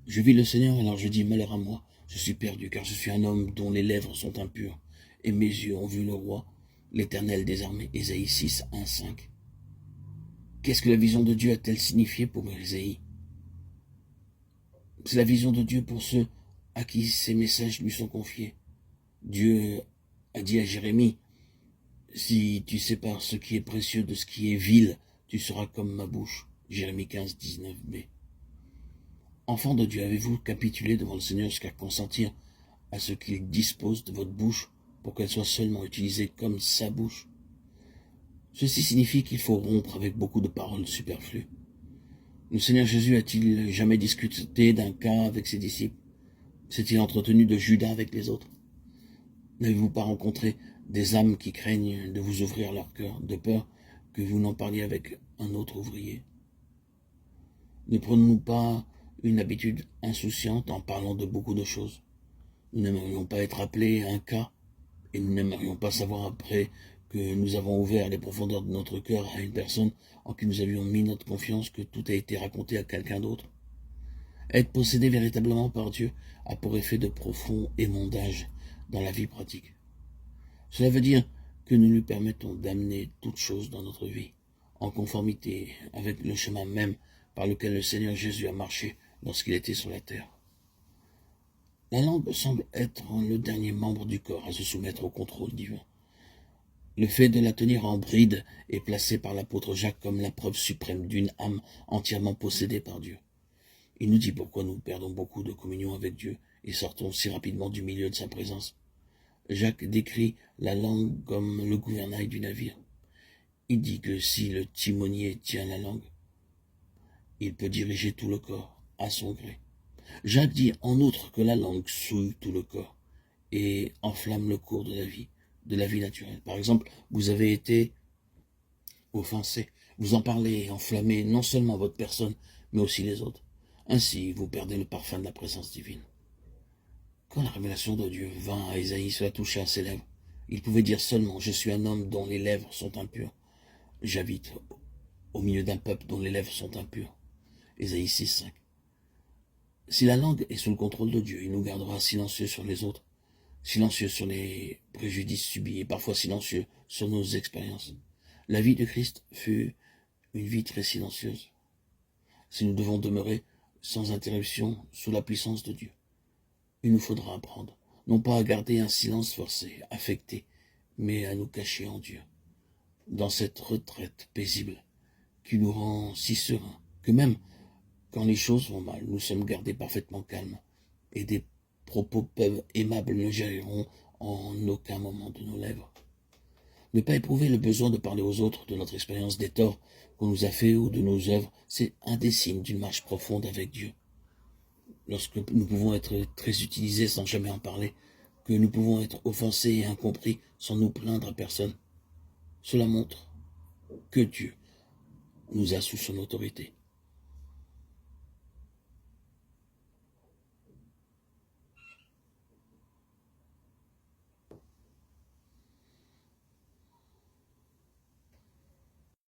Je vis le Seigneur, alors je dis, malheur à moi, je suis perdu, car je suis un homme dont les lèvres sont impures, et mes yeux ont vu le roi, l'Éternel des armées. Ésaïe 6, 1, 5. Qu'est-ce que la vision de Dieu a-t-elle signifié pour Ésaïe? C'est la vision de Dieu pour ceux à qui ces messages lui sont confiés. Dieu a dit à Jérémie, si tu sépares ce qui est précieux de ce qui est vil, tu seras comme ma bouche. Jérémie 15, 19b. Enfants de Dieu, avez-vous capitulé devant le Seigneur jusqu'à consentir à ce qu'il dispose de votre bouche pour qu'elle soit seulement utilisée comme sa bouche? Ceci signifie qu'il faut rompre avec beaucoup de paroles superflues. Le Seigneur Jésus a-t-il jamais discuté d'un cas avec ses disciples? S'est-il entretenu de Judas avec les autres? N'avez-vous pas rencontré des âmes qui craignent de vous ouvrir leur cœur, de peur que vous n'en parliez avec un autre ouvrier? Ne prenons-nous pas une habitude insouciante en parlant de beaucoup de choses? Nous n'aimerions pas être appelés à un cas, et nous n'aimerions pas savoir après que nous avons ouvert les profondeurs de notre cœur à une personne en qui nous avions mis notre confiance, que tout a été raconté à quelqu'un d'autre. Être possédé véritablement par Dieu a pour effet de profond émondage dans la vie pratique. Cela veut dire que nous lui permettons d'amener toutes choses dans notre vie, en conformité avec le chemin même par lequel le Seigneur Jésus a marché lorsqu'il était sur la terre. La langue semble être le dernier membre du corps à se soumettre au contrôle divin. Le fait de la tenir en bride est placé par l'apôtre Jacques comme la preuve suprême d'une âme entièrement possédée par Dieu. Il nous dit pourquoi nous perdons beaucoup de communion avec Dieu et sortons si rapidement du milieu de sa présence. Jacques décrit la langue comme le gouvernail du navire. Il dit que si le timonier tient la langue, il peut diriger tout le corps à son gré. Jacques dit en outre que la langue souille tout le corps et enflamme le cours de la vie naturelle. Par exemple, vous avez été offensé, vous en parlez et enflammez non seulement votre personne, mais aussi les autres. Ainsi, vous perdez le parfum de la présence divine. Quand la révélation de Dieu vint à Ésaïe, cela touchait à ses lèvres. Il pouvait dire seulement, je suis un homme dont les lèvres sont impures. J'habite au milieu d'un peuple dont les lèvres sont impures. Ésaïe 6, 5. Si la langue est sous le contrôle de Dieu, il nous gardera silencieux sur les autres, silencieux sur les préjudices subis et parfois silencieux sur nos expériences. La vie de Christ fut une vie très silencieuse. Si nous devons demeurer sans interruption sous la puissance de Dieu, il nous faudra apprendre, non pas à garder un silence forcé, affecté, mais à nous cacher en Dieu, dans cette retraite paisible qui nous rend si sereins que même quand les choses vont mal, nous sommes gardés parfaitement calmes et des propos aimables ne jailliront en aucun moment de nos lèvres. Ne pas éprouver le besoin de parler aux autres de notre expérience des torts qu'on nous a fait ou de nos œuvres, c'est un des signes d'une marche profonde avec Dieu. Lorsque nous pouvons être très utilisés sans jamais en parler, que nous pouvons être offensés et incompris sans nous plaindre à personne, cela montre que Dieu nous a sous son autorité.